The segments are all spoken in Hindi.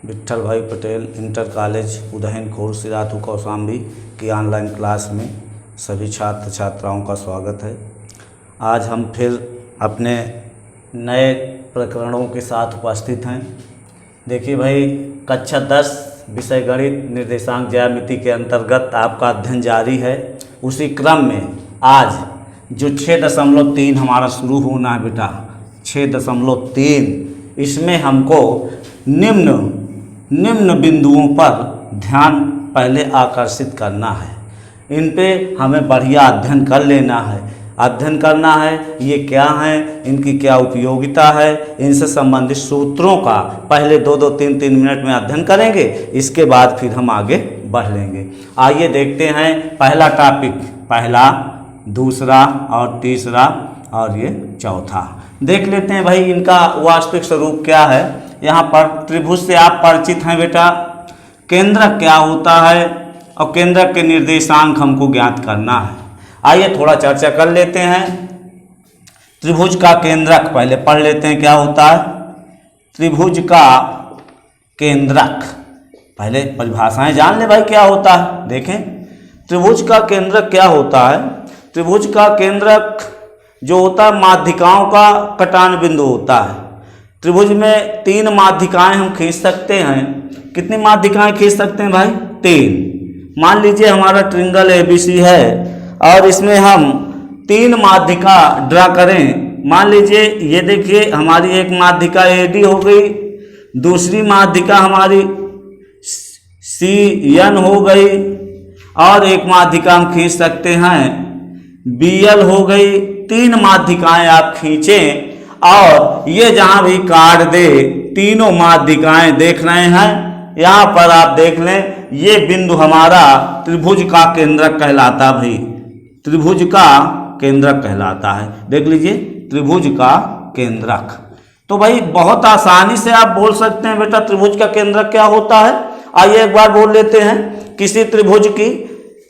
विट्ठल भाई पटेल इंटर कॉलेज उदयन सिराथू कौशाम्बी की ऑनलाइन क्लास में सभी छात्र छात्राओं का स्वागत है। आज हम फिर अपने नए प्रकरणों के साथ उपस्थित हैं। देखिए भाई, कक्षा 10 विषय गणित निर्देशांक ज्यामिति के अंतर्गत आपका अध्ययन जारी है। उसी क्रम में आज जो 6.3 हमारा शुरू होना है बेटा, 6.3, इसमें हमको निम्न बिंदुओं पर ध्यान पहले आकर्षित करना है। इन पे हमें बढ़िया अध्ययन कर लेना है, अध्ययन करना है ये क्या हैं, इनकी क्या उपयोगिता है, इनसे संबंधित सूत्रों का पहले 2-2, 3-3 मिनट में अध्ययन करेंगे। इसके बाद फिर हम आगे बढ़ लेंगे। आइए देखते हैं पहला टॉपिक, पहला, दूसरा और तीसरा और ये चौथा। देख लेते हैं भाई इनका वास्तविक स्वरूप क्या है। यहाँ पर त्रिभुज से आप परिचित हैं बेटा। केंद्रक क्या होता है और केंद्रक के निर्देशांक हमको ज्ञात करना है। आइए थोड़ा चर्चा कर लेते हैं। त्रिभुज का केंद्रक पहले पढ़ लेते हैं क्या होता है। त्रिभुज का केंद्रक, पहले परिभाषाएं जान ले भाई क्या होता है। देखें त्रिभुज का केंद्रक क्या होता है। त्रिभुज का केंद्रक जो होता है माध्यिकाओं का कटान बिंदु होता है। त्रिभुज में 3 माध्यिकाएं हम खींच सकते हैं। कितनी माध्यिकाएं खींच सकते हैं भाई? 3। मान लीजिए हमारा ट्रिंगल ABC है और इसमें हम 3 माध्यिका ड्रा करें। मान लीजिए ये देखिए हमारी एक माध्यिका AD हो गई, दूसरी माध्यिका हमारी CN हो गई और एक माध्यिका हम खींच सकते हैं BL हो गई। 3 माध्यिकाएं आप खींचें और ये जहां भी काट दे, तीनों माध्यिकाएं देख रहे हैं, यहाँ पर आप देख लें ये बिंदु हमारा त्रिभुज का केंद्रक कहलाता भाई, त्रिभुज का केंद्रक कहलाता है। देख लीजिए त्रिभुज का केंद्रक। तो भाई बहुत आसानी से आप बोल सकते हैं बेटा त्रिभुज का केंद्रक क्या होता है। आइए एक बार बोल लेते हैं। किसी त्रिभुज की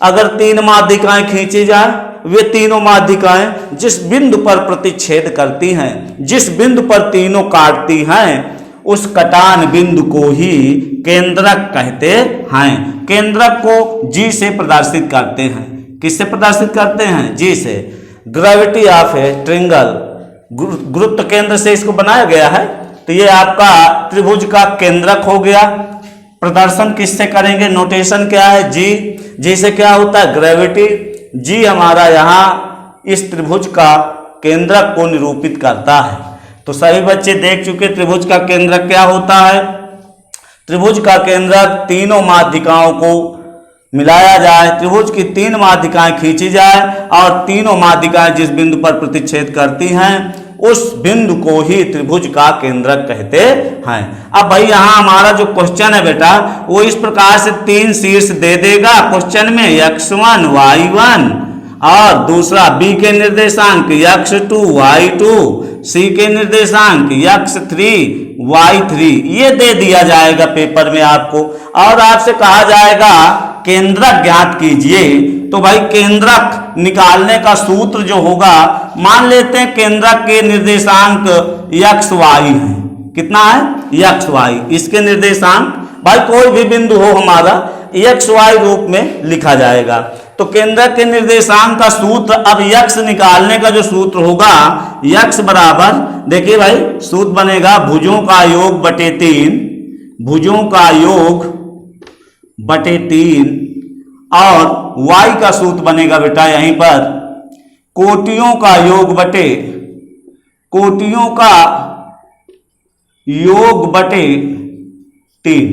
अगर 3 माध्यिकाएं खींची जाए, वे तीनों माध्यिकाएं जिस बिंदु पर प्रतिच्छेद करती हैं, जिस बिंदु पर तीनों काटती हैं, उस कटान बिंदु को ही केंद्रक कहते हैं। केंद्रक को G से प्रदर्शित करते हैं। किससे प्रदर्शित करते हैं? G से। ग्रेविटी ऑफ ए ट्रिंगल, गुरुत्व केंद्र से इसको बनाया गया है। तो ये आपका त्रिभुज का केंद्रक हो गया। प्रदर्शन किससे करेंगे? नोटेशन क्या है? G से क्या होता है? ग्रेविटी। G हमारा यहाँ इस त्रिभुज का केंद्रक को निरूपित करता है। तो सभी बच्चे देख चुके त्रिभुज का केंद्रक क्या होता है। त्रिभुज का केंद्रक तीनों माध्यिकाओं को मिलाया जाए, त्रिभुज की 3 माध्यिकाएं खींची जाए और तीनों माध्यिकाएं जिस बिंदु पर प्रतिच्छेद करती हैं उस बिंदु को ही त्रिभुज का केंद्रक कहते हैं। अब भाई यहाँ हमारा जो क्वेश्चन है बेटा वो इस प्रकार से 3 शीर्ष दे देगा क्वेश्चन में, x1 y1 और दूसरा B के निर्देशांक x2 y2, C के निर्देशांक x3 y3, ये दे दिया जाएगा पेपर में आपको और आपसे कहा जाएगा केंद्रक ज्ञात कीजिए। तो भाई केंद्रक निकालने का सूत्र जो होगा, मान लेते हैं केंद्रक के निर्देशांक xy है। कितना है? xy। इसके निर्देशांक भाई कोई भी बिंदु हो हमारा xy रूप में लिखा जाएगा। तो केंद्रक के निर्देशांक का सूत्र, अब x निकालने का जो सूत्र होगा, x बराबर, देखिए भाई सूत्र बनेगा भुजों का योग बटे 3, भुजों का योग बटे 3 और y का सूत्र बनेगा बेटा यहीं पर कोटियों का योग बटे, कोटियों का योग बटे 3।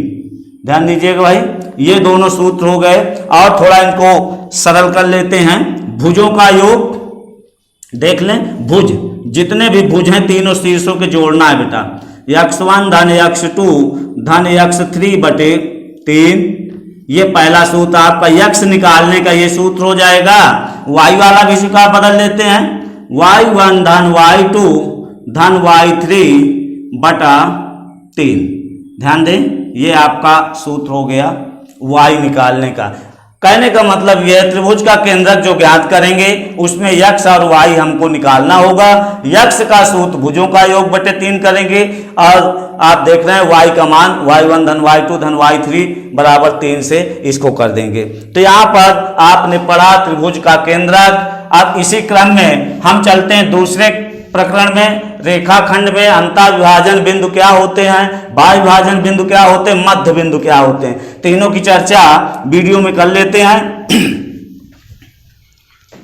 ध्यान दीजिएगा भाई, ये दोनों सूत्र हो गए और थोड़ा इनको सरल कर लेते हैं। भुजों का योग, देख लें भुज, जितने भी भुज हैं तीनों शीर्षों के जोड़ना है बेटा। x1 धन x2 धन x3 बटे 3, ये पहला सूत्र आपका। x निकालने का ये सूत्र हो जाएगा। y वाला भी का बदल लेते हैं, y1 धन y2 धन y3 बटा 3। ध्यान दें ये आपका सूत्र हो गया y निकालने का। कहने का मतलब यह त्रिभुज का केंद्रक जो ज्ञात करेंगे उसमें यक्ष और वाई हमको निकालना होगा। यक्ष का सूत्र भुजों का योग बटे 3 करेंगे और आप देख रहे हैं वाई का मान y1 धन y2 धन y3 बराबर 3 से इसको कर देंगे। तो यहाँ पर आपने पढ़ा त्रिभुज का केंद्रक। अब इसी क्रम में हम चलते हैं दूसरे प्रकरण में। रेखाखंड में अंतःविभाजन बिंदु क्या होते हैं, बाह्य विभाजन बिंदु क्या होते हैं, मध्य बिंदु क्या होते हैं, तीनों की चर्चा वीडियो में कर लेते हैं।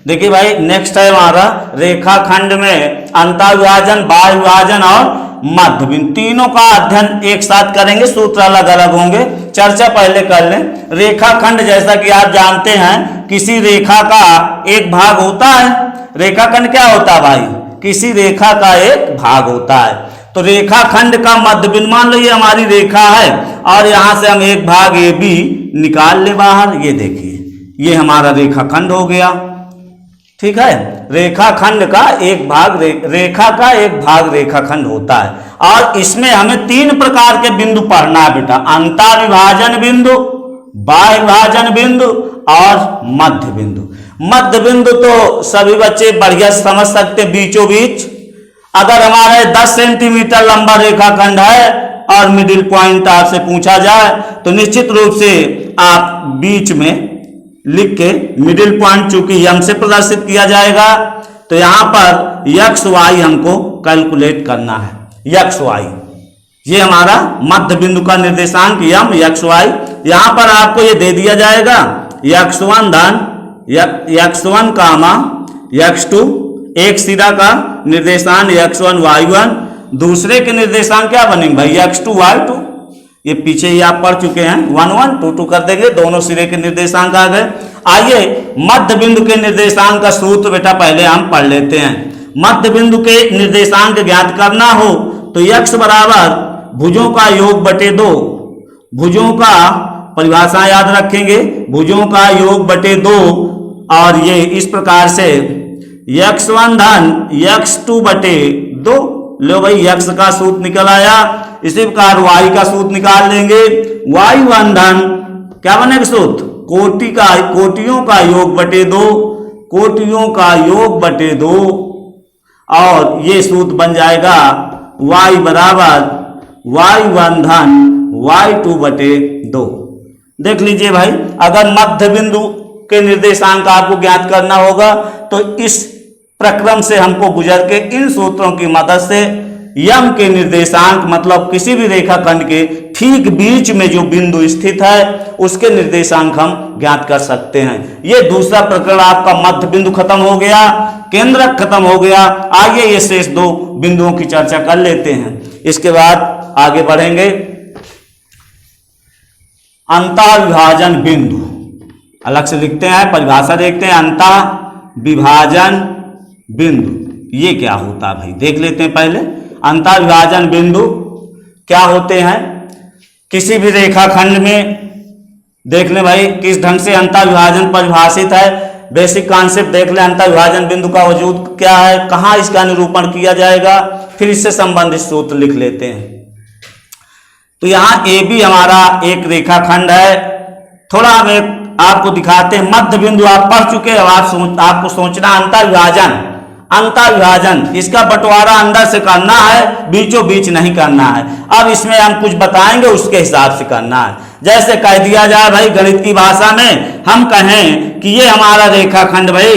देखिए भाई नेक्स्ट है हमारा रेखाखंड में अंतःविभाजन, बाह्य विभाजन और मध्य बिंदु, तीनों का अध्ययन एक साथ करेंगे, सूत्र अलग अलग होंगे, चर्चा पहले कर लें। रेखाखंड जैसा कि आप जानते हैं किसी रेखा का एक भाग होता है। रेखाखंड क्या होता है भाई, किसी रेखा का एक भाग होता है। तो रेखाखंड का मध्य बिंदु मान लो ये हमारी रेखा है और यहां से हम एक भाग ए बी निकाल ले बाहर, ये देखिए ये हमारा रेखाखंड हो गया। ठीक है, रेखाखंड का एक भाग रेखा का एक भाग रेखाखंड होता है और इसमें हमें 3 प्रकार के बिंदु पढ़ना है बेटा, अंतःविभाजन बिंदु, बाह्य विभाजन बिंदु और मध्य बिंदु। मध्य बिंदु तो सभी बच्चे बढ़िया समझ सकते, बीचों बीच अगर हमारे 10 सेंटीमीटर लंबा रेखाखंड है और मिडिल पॉइंट आपसे पूछा जाए तो निश्चित रूप से आप बीच में लिख के मिडिल पॉइंट चूंकि यम से प्रदर्शित किया जाएगा तो यहां पर यक्स वाई हमको कैलकुलेट करना है। यक्स वाई ये हमारा मध्य बिंदु का निर्देशांक यम यक्स वाई, यहां पर आपको ये दे दिया जाएगा x1 धन x1 कामा x2, एक सिरा का निर्देशांक x1 y1, दूसरे के निर्देशांक क्या बनेंगे भाई x2 y2, ये पीछे ही आप पढ़ चुके हैं 1 1 2 2 कर देंगे, दोनों सिरे के निर्देशांक आ गए। आइए मध्य बिंदु के निर्देशांक का सूत्र बेटा पहले हम पढ़ लेते हैं। मध्य बिंदु के निर्देशांक ज्ञात करना हो तो x बराबर भुजों का योग बटे 2, भुजों का परिभाषा याद रखेंगे, भुजों का योग बटे 2 और ये इस प्रकार से x1 धन x2 बटे 2। लो भाई x का सूत्र निकल आया। इसी प्रकार y का सूत्र निकाल लेंगे, y1 धन क्या बनेगा सूत्र, कोटियों का योग बटे 2, कोटियों का योग बटे 2 और ये सूत्र बन जाएगा y बराबर y1 धन y2 बटे 2। देख लीजिए भाई अगर मध्य बिंदु के निर्देशांक आपको ज्ञात करना होगा तो इस प्रक्रम से हमको गुजर के इन सूत्रों की मदद से यम के निर्देशांक मतलब किसी भी रेखाखंड के ठीक बीच में जो बिंदु स्थित है उसके निर्देशांक हम ज्ञात कर सकते हैं। ये दूसरा प्रकरण आपका मध्य बिंदु खत्म हो गया, केंद्रक खत्म हो गया। आइए ये शेष 2 बिंदुओं की चर्चा कर लेते हैं, इसके बाद आगे बढ़ेंगे। अंतःविभाजन बिंदु अलग से लिखते हैं, परिभाषा देखते हैं। अंतःविभाजन बिंदु ये क्या होता है भाई, देख लेते हैं पहले। अंतःविभाजन बिंदु क्या होते हैं, किसी भी रेखाखंड में देख ले भाई किस ढंग से अंतःविभाजन परिभाषित है। बेसिक कॉन्सेप्ट देख ले, अंतःविभाजन बिंदु का वजूद क्या है, कहाँ इसका निरूपण किया जाएगा, फिर इससे संबंधित सूत्र लिख लेते हैं। तो यहाँ ए बी हमारा एक रेखाखंड है। थोड़ा हमें आपको दिखाते हैं, मध्य बिंदु आप पढ़ चुके हैं, आपको सोचना अंतःविभाजन इसका बंटवारा अंदर से करना है, बीचों बीच नहीं करना है। अब इसमें हम कुछ बताएंगे उसके हिसाब से करना है। जैसे कह दिया जाए भाई गणित की भाषा में, हम कहें कि ये हमारा रेखाखंड भाई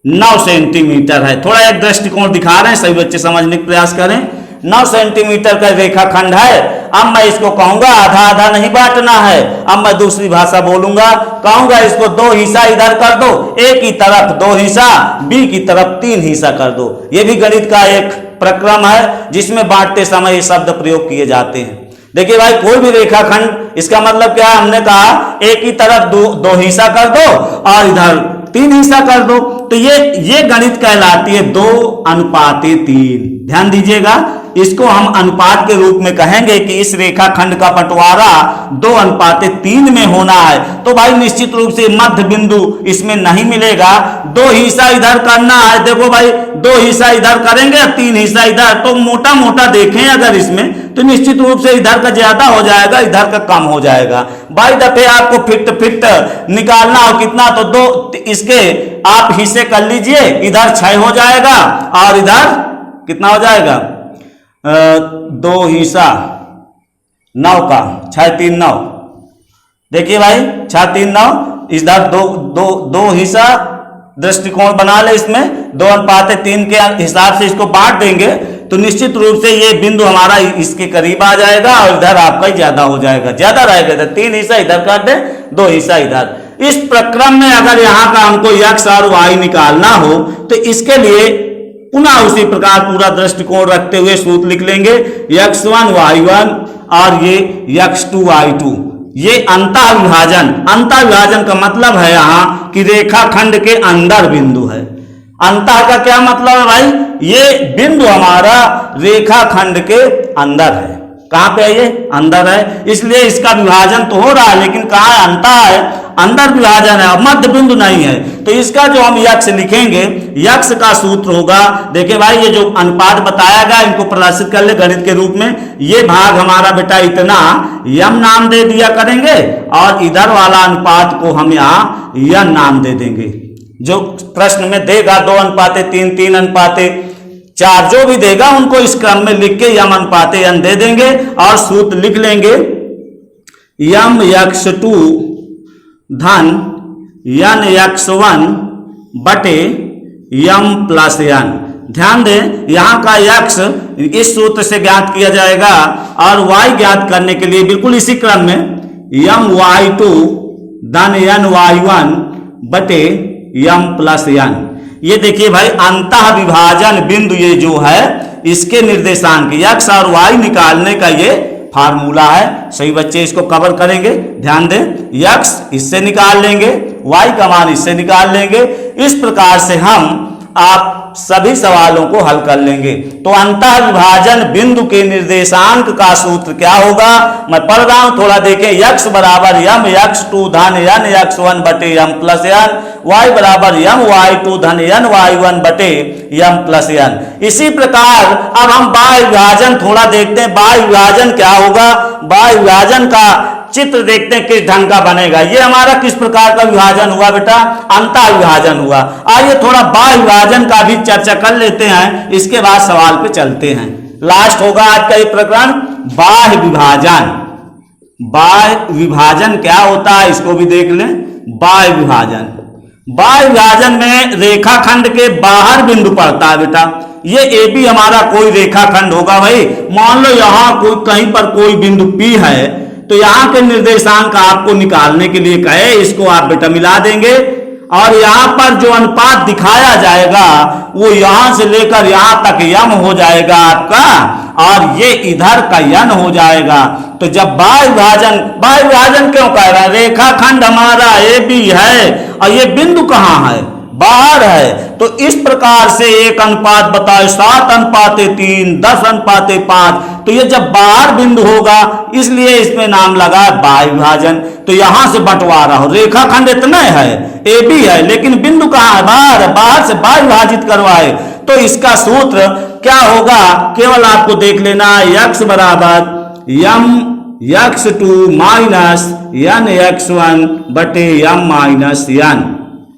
9 सेंटीमीटर है। थोड़ा एक दृष्टिकोण दिखा रहे हैं, सभी बच्चे समझने का प्रयास करें। 9 सेंटीमीटर का रेखाखंड है। अब मैं इसको कहूंगा आधा आधा नहीं बांटना है, अब मैं दूसरी भाषा बोलूंगा, कहूंगा इसको 2 हिस्सा इधर कर दो, ए की तरफ 2 हिस्सा, बी की तरफ 3 हिस्सा कर दो। ये भी गणित का एक प्रक्रम है जिसमें बांटते समय ये शब्द प्रयोग किए जाते हैं। देखिए भाई कोई भी रेखाखंड, इसका मतलब क्या है, हमने कहा ए की तरफ 2 हिस्सा कर दो और इधर 3 हिस्सा कर दो, तो ये गणित कहलाती है 2:3। ध्यान दीजिएगा, इसको हम अनुपात के रूप में कहेंगे कि इस रेखाखंड का बंटवारा 2:3 में होना है। तो भाई निश्चित रूप से मध्य बिंदु इसमें नहीं मिलेगा, 2 हिस्सा इधर करना है। देखो भाई 2 हिस्सा इधर करेंगे, 3 हिस्सा इधर, तो मोटा मोटा देखें अगर इसमें तो निश्चित रूप से इधर का ज्यादा हो जाएगा, इधर का कम हो जाएगा। भाई दफे आपको फिट फिट निकालना हो कितना, तो 2 इसके आप हिस्से कर लीजिए, इधर 6 हो जाएगा और इधर कितना हो जाएगा, 2 हिस्सा 9 का, 6 3 9। देखिए भाई 6 3 9, इधर दो हिस्सा दृष्टिकोण बना ले, इसमें 2:3 के हिसाब से इसको बांट देंगे तो निश्चित रूप से ये बिंदु हमारा इसके करीब आ जाएगा और इधर आपका ज्यादा हो जाएगा, ज्यादा रहेगा। इधर 3 हिस्सा इधर काट दे, 2 हिस्सा इधर। इस प्रक्रम में अगर यहाँ का हमको x और y निकालना हो तो इसके लिए पुनः उसी प्रकार पूरा दृष्टिकोण रखते हुए सूत्र लिख लेंगे, x1 y1 और ये x2 y2। ये अंतः विभाजन का मतलब है यहाँ कि रेखाखंड के अंदर बिंदु है। अंतः का क्या मतलब है भाई, ये बिंदु हमारा रेखाखंड के अंदर है। कहां पे है ये, अंदर है, इसलिए इसका विभाजन तो हो रहा है लेकिन कहां है, अंतः है, अंदर विभाजन है, मध्य बिंदु नहीं है। तो इसका जो हम यक्ष लिखेंगे, यक्ष का सूत्र होगा, देखिए भाई ये जो अनुपात बताया गया इनको प्रदर्शित कर ले गणित के रूप में। ये भाग हमारा बेटा इतना यम नाम दे दिया करेंगे और इधर वाला अनुपात को हम यहाँ यन नाम दे देंगे। जो प्रश्न में देगा 2:3, 3:4 जो भी देगा उनको इस क्रम में लिख के यम अनुपाते यन दे देंगे और सूत्र लिख लेंगे, यम x2 धन यन x1 बटे यम प्लस यन। ध्यान दें यहाँ का x इस सूत्र से ज्ञात किया जाएगा और y ज्ञात करने के लिए बिल्कुल इसी क्रम में यम y2 धन यन y1 बटे यम प्लस यन। ये देखिए भाई अंतः विभाजन बिंदु ये जो है इसके निर्देशांक x और y निकालने का ये फार्मूला है। सही बच्चे इसको कवर करेंगे, ध्यान दें, x इससे निकाल लेंगे, y का मान इससे निकाल लेंगे। इस प्रकार से हम आप सभी सवालों को हल कर लेंगे। तो अंतः विभाजन बिंदु के निर्देशांक का सूत्र क्या होगा, मैं पढ़ रहा हूं, थोड़ा देखें। x बराबर यम x2 धन यन x1 बटे यम प्लस यन, y बराबर यम y2 धन यन y1 बटे यम प्लस यन। इसी प्रकार अब हम बाह्य विभाजन थोड़ा देखते हैं, बाह्य विभाजन क्या होगा। बाह्य विभाजन का चित्र देखते हैं किस ढंग का बनेगा। ये हमारा किस प्रकार का विभाजन हुआ बेटा, अंतः विभाजन हुआ। आइए थोड़ा बाह्य विभाजन का भी चर्चा कर लेते हैं, इसके बाद सवाल पे चलते हैं। लास्ट होगा आज का ये प्रकरण बाह्य विभाजन। बाह्य विभाजन क्या होता है इसको भी देख लें। बाह्य विभाजन में रेखाखंड के बाहर बिंदु पड़ता है बेटा। ये ए बी हमारा कोई रेखाखंड होगा भाई, मान लो यहाँ कोई कहीं पर कोई बिंदु P है तो यहाँ के निर्देशांक आपको निकालने के लिए कहे, इसको आप बेटा मिला देंगे और यहाँ पर जो अनुपात दिखाया जाएगा वो यहाँ से लेकर यहाँ तक यम हो जाएगा आपका और ये इधर का यन हो जाएगा। तो जब बाह्य विभाजन क्यों कह रहा है, रेखाखंड हमारा ए बी है और ये बिंदु कहाँ है, बाहर है। तो इस प्रकार से एक अनुपात बताओ 7:3, 10:5। तो ये जब बाहर बिंदु होगा इसलिए इसमें नाम लगा बाह्य विभाजन। तो यहां से बंटवारा हो, रेखाखंड इतना है ए बी है लेकिन बिंदु कहां है, बाहर है, बाहर से बाह्य विभाजित करवाए। तो इसका सूत्र क्या होगा, केवल आपको देख लेना है, x बराबर यम x2 माइनस यन x1 बटे यम माइनस यन।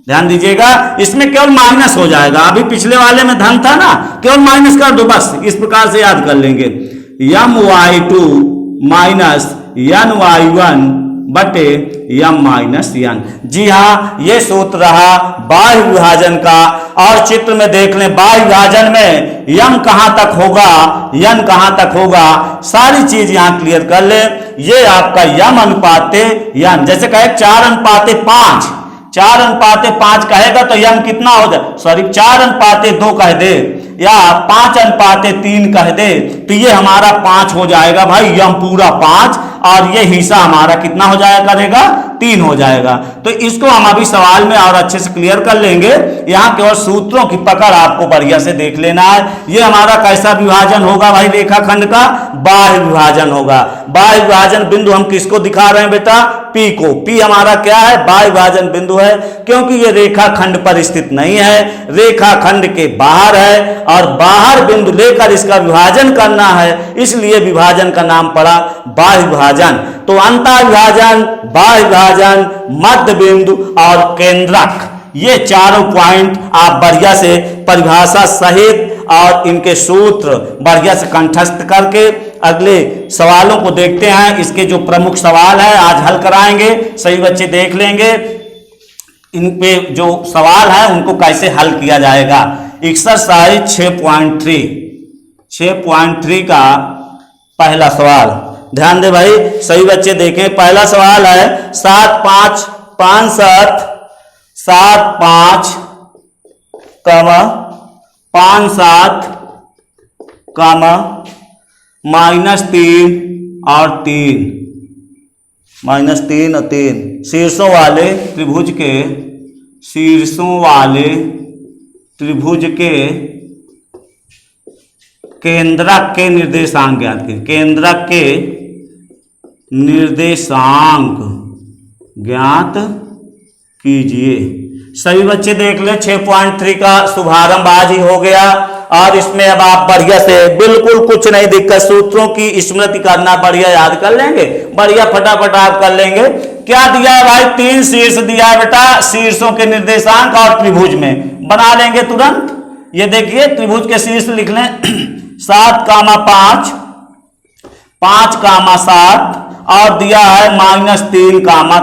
ध्यान दीजिएगा इसमें केवल माइनस हो जाएगा, अभी पिछले वाले में धन था ना, केवल माइनस कर दो बस, इस प्रकार से याद कर लेंगे। यम y2 माइनस यन y1 बटे यम माइनस यन। जी हाँ, ये सूत्र रहा बाह्य विभाजन का। और चित्र में देख लें, बाह्य विभाजन में यम कहां तक होगा, यन कहां तक होगा, सारी चीज यहां क्लियर कर ले। ये आपका यम अनुपाते यन, जैसे कहे 4:5, 4:5 कहेगा तो यम कितना हो जाए, सॉरी 4:2 कह दे या 5:3 कह दे तो ये हमारा 5 हो जाएगा भाई, यम पूरा 5 और ये हिस्सा हमारा कितना हो जाया करेगा, 3 हो जाएगा। तो इसको हम अभी सवाल में और अच्छे से क्लियर कर लेंगे। यहाँ केवल सूत्रों की पकड़ आपको बढ़िया से देख लेना है। ये हमारा कैसा विभाजन होगा भाई, रेखाखंड का बाह्य विभाजन होगा। बाह्य विभाजन बिंदु हम किसको दिखा रहे हैं बेटा, P को। P हमारा क्या है, बाह्य विभाजन बिंदु है, क्योंकि ये रेखाखंड पर स्थित नहीं है, रेखाखंड के बाहर है और बाहर बिंदु लेकर इसका विभाजन करना है, इसलिए विभाजन का नाम पड़ा बाह्य विभाजन। तो अंतः विभाजन, बाह्य विभाजन, मध्य बिंदु और केंद्रक, ये चारों पॉइंट आप बढ़िया से परिभाषा सहित और इनके सूत्र बढ़िया से कंठस्थ करके अगले सवालों को देखते हैं। इसके जो प्रमुख सवाल है आज हल कराएंगे, सभी बच्चे देख लेंगे इन पे जो सवाल है उनको कैसे हल किया जाएगा। एक्सरसाइज 6.3 का पहला सवाल ध्यान दे भाई, सभी बच्चे देखें। पहला सवाल है 7 5 5 7 7 5 5 7 -3 और 3 -3 और 3 शीर्षों वाले त्रिभुज के केंद्रक के निर्देशांक ज्ञात कीजिए। केंद्रक के निर्देशांक ज्ञात कीजिए। सभी बच्चे देख ले 6.3 का शुभारंभ आज ही हो गया और इसमें अब आप बढ़िया से बिल्कुल कुछ नहीं दिक्कत, सूत्रों की स्मृति करना बढ़िया याद कर लेंगे, बढ़िया फटाफट आप कर लेंगे। क्या दिया है भाई, 3 शीर्ष दिया है बेटा, शीर्षों के निर्देशांक और त्रिभुज में बना लेंगे तुरंत। ये देखिए त्रिभुज के शीर्ष लिख लें 7, 5 5, 7 और दिया है -3,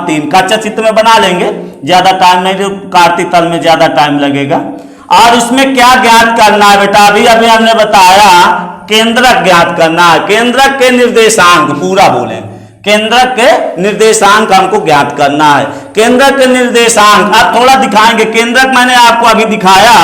3 का चित्र में बना लेंगे, ज्यादा टाइम नहीं, जो कार्तिक तल में ज्यादा टाइम लगेगा। और इसमें क्या ज्ञात करना है बेटा, अभी हमने बताया केंद्रक ज्ञात करना है। केंद्रक के निर्देशांक पूरा बोले, केंद्रक के निर्देशांक हमको ज्ञात करना है। केंद्रक के निर्देशांक आप थोड़ा दिखाएंगे। केंद्रक मैंने आपको अभी दिखाया,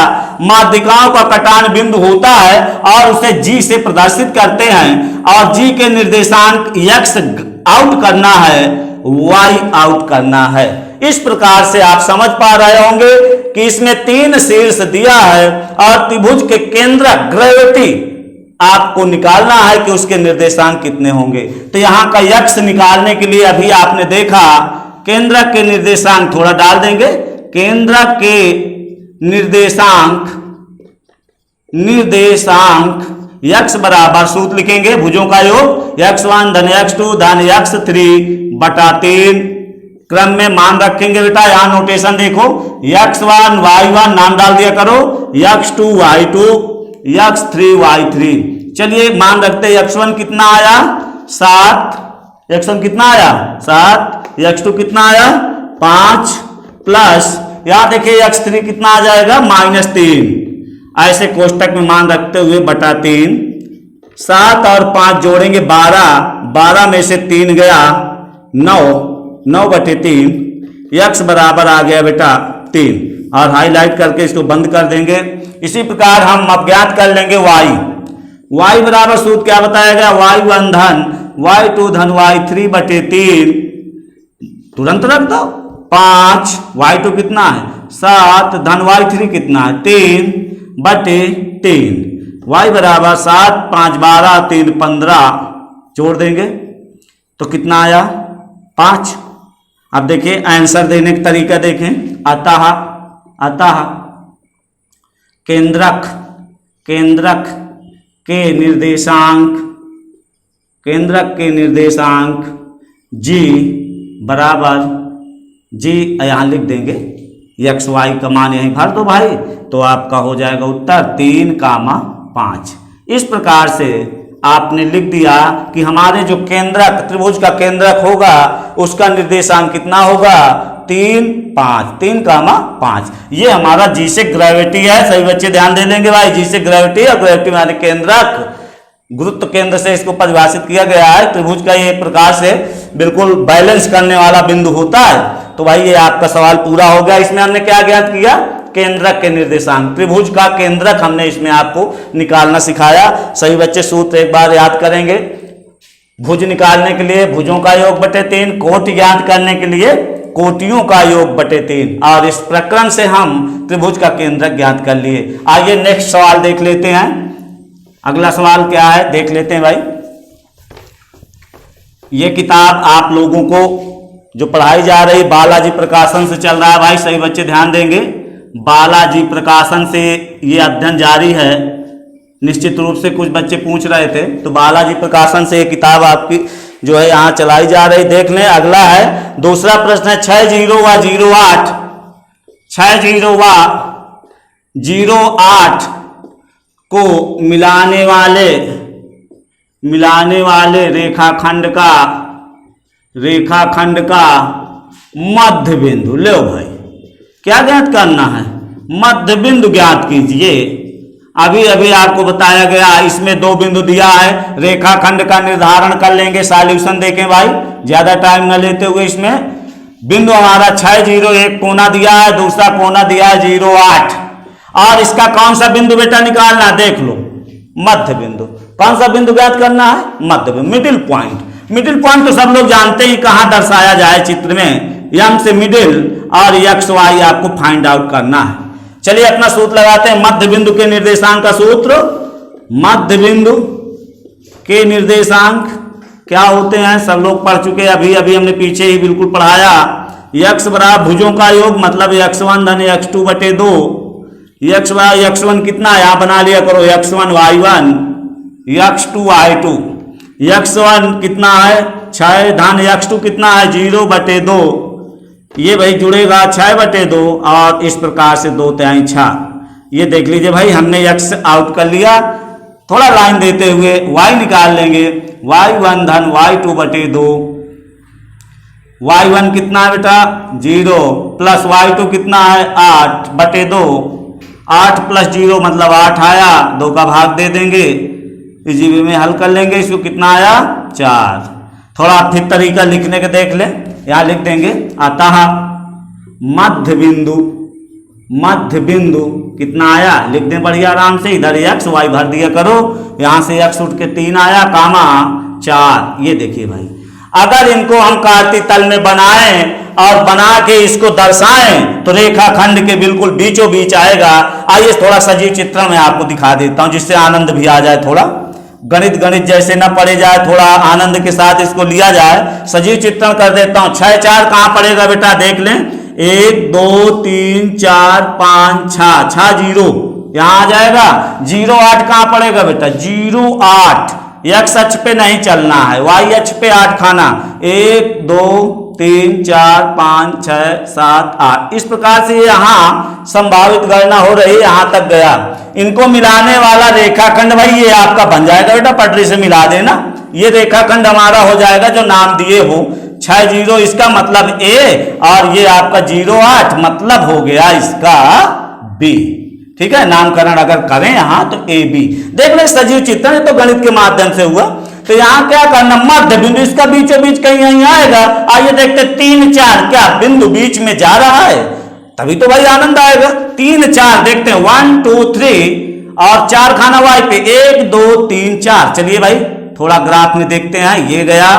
माध्यिकाओं का कटान बिंदु होता है और उसे G से प्रदर्शित करते हैं और G के निर्देशांक X आउट करना है, Y आउट करना है। इस प्रकार से आप समझ पा रहे होंगे कि इसमें 3 शीर्ष दिया है और त्रिभुज के केंद्रक ग्रेविटी आपको निकालना है कि उसके निर्देशांक कितने होंगे। तो यहां का X निकालने के लिए अभी आपने देखा केंद्रक के निर्देशांक थोड़ा डाल देंगे। केंद्रक के निर्देशांक X बराबर सूत्र लिखेंगे भुजों का योग x1 धन x2 धन x3 बटा 3। क्रम में मान रखेंगे बेटा, यहां नोटेशन देखो x1 y1 नाम डाल दिया करो, x2 y2 x3 y3। चलिए मान रखते x1 कितना आया 7, x1 कितना आया 7, x2 कितना आया 5 प्लस यहां देखिए x3 कितना आ जाएगा -3। ऐसे कोष्टक में मान रखते हुए बटा 3, 7 और 5 जोड़ेंगे 12, 12 में से 3 गया 9, 9/3, x बराबर आ गया बेटा 3 और हाईलाइट करके इसको बंद कर देंगे। इसी प्रकार हम अब ज्ञात कर लेंगे y बराबर सूत्र क्या बताया गया, y1 धन y2 धन y3/3, तुरंत रख दो 5, y2 कितना है 7 धन y3 कितना है 3/3, y बराबर 7, 5 12, 3 15 जोड़ देंगे तो कितना आया 5। अब देखिए आंसर देने का तरीका देखें, अतः केंद्रक के निर्देशांक G बराबर G यहां लिख देंगे, x y का मान यहीं भर दो भाई, तो आपका हो जाएगा उत्तर 3, 5। इस प्रकार से आपने लिख दिया कि हमारे जो केंद्रक त्रिभुज का केंद्रक होगा उसका निर्देशांक कितना होगा 3, 5। ये हमारा जी से ग्रेविटी है। सभी बच्चे ध्यान दे लेंगे भाई, जी से ग्रेविटी और ग्रेविटी माने केंद्रक, गुरुत्व केंद्र से इसको परिभाषित किया गया है। त्रिभुज का ये प्रकार से बिल्कुल बैलेंस करने वाला बिंदु होता है। तो भाई ये आपका सवाल पूरा हो गया। इसमें हमने क्या ज्ञात किया, केंद्रक के निर्देशांक, त्रिभुज का केंद्रक हमने इसमें आपको निकालना सिखाया। सभी बच्चे सूत्र एक बार याद करेंगे। भुज निकालने के लिए भुजों का योग बटे 3, कोटि ज्ञात करने के लिए कोटियों का योग बटे 3, और इस प्रकरण से हम त्रिभुज का केंद्रक ज्ञात कर लिए। आइए नेक्स्ट सवाल देख लेते हैं। अगला सवाल क्या है देख लेते हैं भाई। ये किताब आप लोगों को जो पढ़ाई जा रही बालाजी प्रकाशन से चल रहा है भाई, सही बच्चे ध्यान देंगे। बालाजी प्रकाशन से ये अध्ययन जारी है। निश्चित रूप से कुछ बच्चे पूछ रहे थे, तो बालाजी प्रकाशन से ये किताब आपकी जो है यहाँ चलाई जा रही, देख लें। अगला है दूसरा प्रश्न है 6008 6008 को मिलाने वाले रेखाखंड का मध्य बिंदु। लो भाई क्या ज्ञात करना है, मध्य बिंदु ज्ञात कीजिए। अभी अभी आपको बताया गया, इसमें 2 बिंदु दिया है, रेखाखंड का निर्धारण कर लेंगे। सॉल्यूशन देखें भाई, ज्यादा टाइम न लेते हुए। इसमें बिंदु हमारा 601 कोना दिया है, दूसरा कोना दिया है 08, और इसका कौन सा बिंदु बेटा निकालना है देख लो, मध्य बिंदु। कौन सा बिंदु ज्ञात करना है, मध्य बिंदु, मिडिल पॉइंट। मिडिल पॉइंट तो सब लोग जानते ही कहां दर्शाया जाए चित्र में, यम से मिडिल और एक्स वाई आपको फाइंड आउट करना है। चलिए अपना सूत्र लगाते हैं। मध्य बिंदु के निर्देशांक का सूत्र, मध्य बिंदु के निर्देशांक क्या होते हैं सब लोग पढ़ चुके हैं, अभी अभी हमने पीछे ही बिल्कुल पढ़ाया। यक्स बराबर भुजों का योग, मतलब x1 धन x2 बटे 2। यक्स बराबर x1 कितना है, यहां बना लिया करो, x1 y1 x2 y2। x1 कितना है 6 धन x2 कितना है 0 बटे 2। ये भाई जुड़ेगा 6 बटे 2, और इस प्रकार से 2 तिहाई 6। ये देख लीजिए भाई, हमने x आउट कर लिया। थोड़ा लाइन देते हुए y निकाल लेंगे, y1 धन y2 बटे 2। y1 कितना है बेटा 0, प्लस y2 कितना है 8 बटे 2। 8 प्लस 0 मतलब 8 आया, 2 का भाग दे देंगे, इजीवी में हल कर लेंगे। इसको कितना आया 4। थोड़ा फिर तरीका लिखने के देख ले, यहां लिख देंगे, अतः मध्य बिंदु कितना आया, लिख दें बढ़िया आराम से। इधर एक्स वाई भर दिया करो, यहां से एक्स उठ के 3 आया, कामा 4। ये देखिए भाई, अगर इनको हम कार्तीय तल में बनाएं और बना के इसको दर्शाएं तो रेखाखंड के बिल्कुल बीचों बीच आएगा। आइए थोड़ा सजीव चित्रण में आपको दिखा देता हूं, जिससे आनंद भी आ जाए। थोड़ा गणित जैसे न पढ़े जाए, थोड़ा आनंद के साथ इसको लिया जाए। सजीव चित्रण कर देता हूं। 6 4 कहां पड़ेगा बेटा देख लें, 1 2 3 4 5 6 6 0 यहां आ जाएगा। 0 8 कहां पड़ेगा बेटा 0 8, एक्स अक्ष पे नहीं चलना है, वाई अक्ष पे 8 खाना। 1 2 3 4 5 6 7 8, इस प्रकार से यहाँ संभावित गणना हो रही, यहां तक गया। इनको मिलाने वाला रेखाखंड भाई ये आपका बन जाएगा बेटा, पटरी से मिला देना। ये रेखाखंड हमारा हो जाएगा जो नाम दिए हो 6 0, इसका मतलब ए, और ये आपका 0 8 मतलब हो गया इसका बी। ठीक है, नामकरण अगर करें यहां तो ए बी। देख ले सजीव चित्रण तो गणित के माध्यम से हुआ। तो यहां क्या करना, मध्य बिंदु इसका बीचों बीच कहीं यहीं आएगा। आइए देखते 3 4, क्या बिंदु बीच में जा रहा है, तभी तो भाई आनंद आएगा। 3 4 देखते हैं, 1 2 3 और 4 खाना वाई पे, 1 2 3 4। चलिए भाई थोड़ा ग्राफ में देखते हैं, ये गया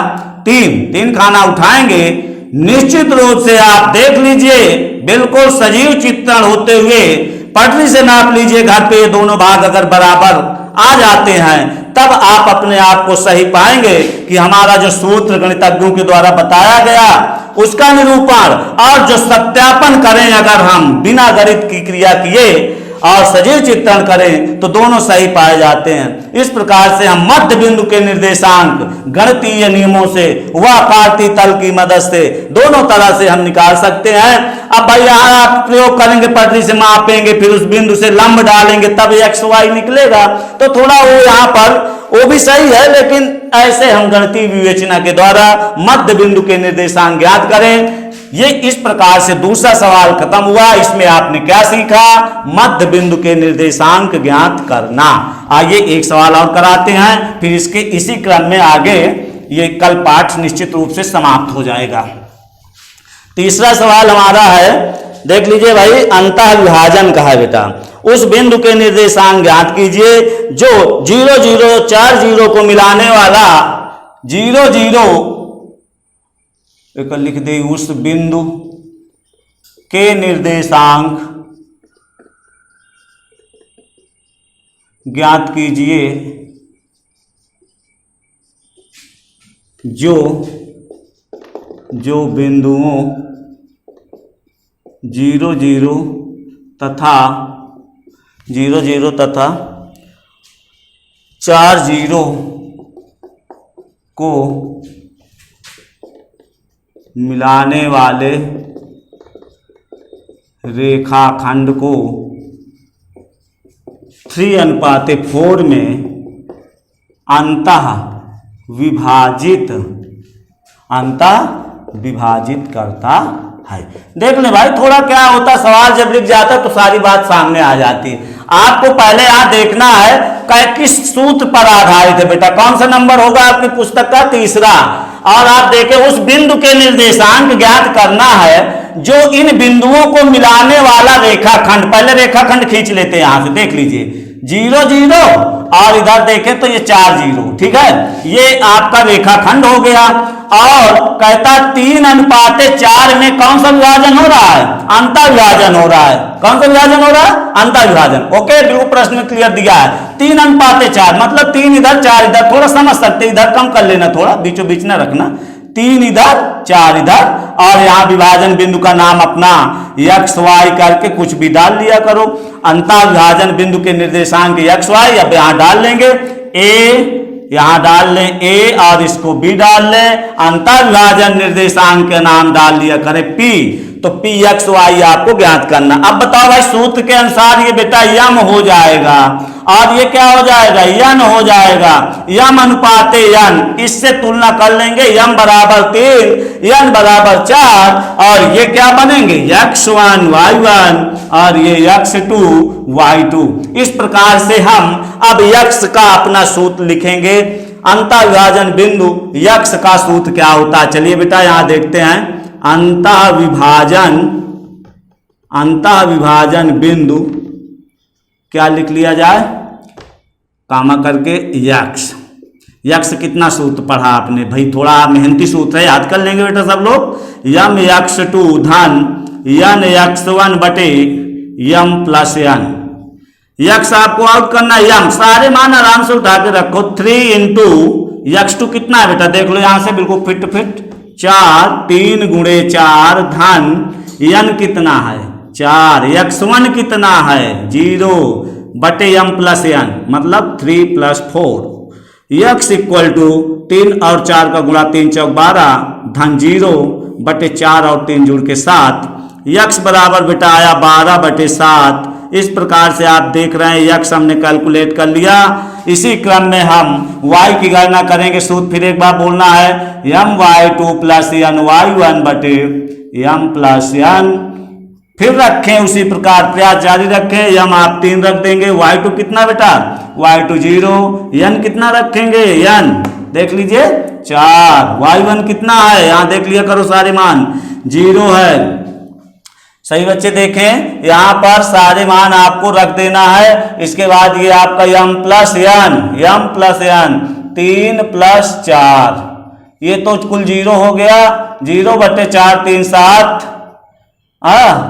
3 खाना उठाएंगे। निश्चित रूप से आप देख लीजिए बिल्कुल सजीव चित्रण होते हुए पटरी से नाप लीजिए घर पे, ये दोनों भाग अगर बराबर आ जाते हैं तब आप अपने आप को सही पाएंगे कि हमारा जो सूत्र गणितज्ञों के द्वारा बताया गया उसका निरूपण और जो सत्यापन करें अगर हम बिना गणित की क्रिया किए और सजीव चित्रण करें तो दोनों सही पाए जाते हैं। इस प्रकार से हम मध्य बिंदु के निर्देशांक गणितीय नियमों से व कार्तीय तल की मदद से दोनों तरह से हम निकाल सकते हैं। अब भाई यहाँ आप प्रयोग करेंगे, पटरी से मापेंगे, फिर उस बिंदु से लंब डालेंगे तब एक्स वाई निकलेगा। तो थोड़ा वो यहाँ पर वो भी सही है, लेकिन ऐसे हम गणितीय विवेचना के द्वारा मध्य बिंदु के निर्देशांक ज्ञात करें। ये इस प्रकार से दूसरा सवाल खत्म हुआ। इसमें आपने क्या सीखा, मध्य बिंदु के निर्देशांक ज्ञात करना। आइए एक सवाल और कराते हैं, फिर इसके इसी क्रम में आगे ये कल पाठ निश्चित रूप से समाप्त हो जाएगा। तीसरा सवाल हमारा है, देख लीजिए भाई, अंतः विभाजन का है बेटा। उस बिंदु के निर्देशांक ज्ञात कीजिए जो 0 0 4 0 को मिलाने वाला 0 0 एक लिख दे उस बिंदु के निर्देशांक ज्ञात कीजिए जो बिंदुओं 0 0 तथा 4 0 को मिलाने वाले रेखाखंड को 3:4 में अंतः विभाजित करता है। देख ले भाई, थोड़ा क्या होता, सवाल जब लिख जाता तो सारी बात सामने आ जाती है। आपको पहले यहां देखना है किस सूत्र पर आधारित है बेटा। कौन सा नंबर होगा आपकी पुस्तक का? तीसरा। और आप देखें उस बिंदु के निर्देशांक ज्ञात करना है जो इन बिंदुओं को मिलाने वाला रेखाखंड। पहले रेखाखंड खींच लेते हैं, यहां से देख लीजिए 0 0 और इधर देखें तो ये 4 0, ठीक है, ये आपका रेखाखंड हो गया। और कहता 3:4 में कौन सा विभाजन हो रहा है? अंतर विभाजन हो रहा है। कौन सा विभाजन हो रहा है? अंतर विभाजन। ओके, बिल्कुल प्रश्न में क्लियर दिया है। 3:4 मतलब 3 इधर 4 इधर, थोड़ा समझ सकते, इधर कम कर लेना, थोड़ा बीचों बीच ना रखना। 3 इधर 4 इधर, और यहां विभाजन बिंदु का नाम अपना x y करके कुछ भी डाल लिया करो। अंतर विभाजन बिंदु के निर्देशांक x y, अब यहां डाल लेंगे a, यहां डाल लें a और इसको b डाल लें। अंतर विभाजन निर्देशांक का नाम डाल लिया करें p, तो p x y आपको ज्ञात करना। अब बताओ भाई, सूत्र के अनुसार ये बेटा यम हो जाएगा, और ये क्या हो जाएगा? यन हो जाएगा। यम अनुपाते यन, इससे तुलना कर लेंगे। यम बराबर 3, यन बराबर 4, और ये क्या बनेंगे? x1 y1 और ये x2 y2। इस प्रकार से हम अब x का अपना सूत्र लिखेंगे। अंतर विभाजन बिंदु x का सूत्र क्या होता है? चलिए बेटा यहां देखते हैं। अंतर विभाजन बिंदु क्या लिख लिया जाए? कामा करके यक्स कितना सूत्र पढ़ा आपने भाई? थोड़ा मेहनती सूत्र है, याद कर लेंगे बेटा सब लोग। यम x2 धन यन x1 बटे यम प्लस यन। यक्स आपको आउट करना, यम सारे मान आराम से उठा के रखो। 3 इंटू x2 कितना है बेटा? देख लो यहां से बिल्कुल फिट 4, 3 गुणे 4 धन यन कितना है? 4, x1 कितना है? 0 बटे यम प्लस यन मतलब 3 + 4। x इक्वल टू 3 और 4 का गुणा 3 चौक 12 धन 0 बटे 4 और 3 जुड़ के 7। x बराबर बेटा आया 12 बटे 7। इस प्रकार से आप देख रहे हैं x हमने कैलकुलेट कर लिया। इसी क्रम में हम y की गणना करेंगे। सूत्र फिर एक बार बोलना है, my2 + ny1 बटे m + n। फिर रखें उसी प्रकार, प्रयास जारी रखें। यम आप 3 रख देंगे। y2 कितना बेटा? y2 0। n कितना रखेंगे? n देख लीजिए 4। y1 कितना है? यहां देख लिया करो, सारे मान 0 है। सही बच्चे देखें, यहां पर सारे मान आपको रख देना है। इसके बाद ये आपका m + n 3 + 4, ये तो कुल 0 हो गया। 0 बटे 4 3 7,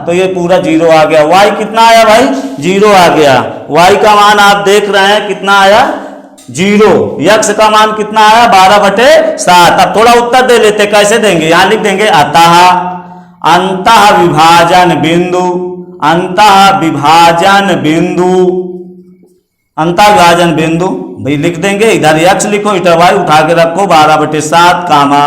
तो ये पूरा 0 आ गया। y कितना आया भाई? 0 आ गया। y का मान आप देख रहे हैं कितना आया? 0। x का मान कितना आया? 12 बटे 7। अब थोड़ा उत्तर दे लेते, कैसे देंगे? यहां लिख देंगे अतः अंतः विभाजन बिंदु भाई लिख देंगे। इधर x लिखो, इधर y उठा के रखो 12 बटे 7 कामा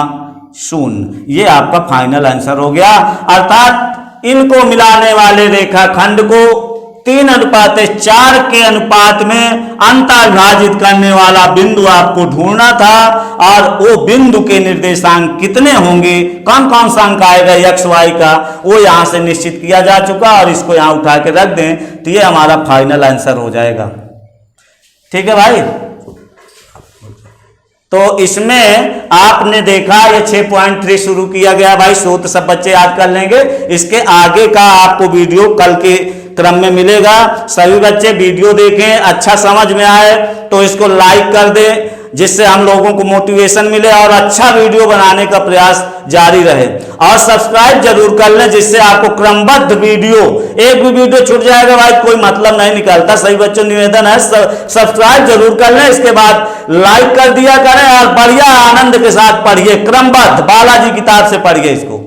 0। ये आपका फाइनल आंसर हो गया। अर्थात इनको मिलाने वाले रेखाखंड को 3:4 के अनुपात में अंतर विभाजित करने वाला बिंदु आपको ढूंढना था, और वो बिंदु के निर्देशांक कितने होंगे, कौन कौन सा अंक आएगा x y का, वो यहां से निश्चित किया जा चुका। और इसको यहां उठा के रख दें तो ये हमारा फाइनल आंसर हो जाएगा। ठीक है भाई, तो इसमें आपने देखा ये 6.3 शुरू किया गया भाई। सूत्र सब बच्चे याद कर लेंगे। इसके आगे का आपको वीडियो कल के क्रम में मिलेगा। सभी बच्चे वीडियो देखें, अच्छा समझ में आए तो इसको लाइक कर दें। जिससे हम लोगों को मोटिवेशन मिले और अच्छा वीडियो बनाने का प्रयास जारी रहे। और सब्सक्राइब जरूर कर लें, जिससे आपको क्रमबद्ध वीडियो, एक भी वीडियो छूट जाएगा भाई कोई मतलब नहीं निकलता। सही बच्चों, निवेदन है सब्सक्राइब जरूर कर लें, इसके बाद लाइक कर दिया करें और बढ़िया आनंद के साथ पढ़िए, क्रमबद्ध बालाजी किताब से पढ़िए इसको।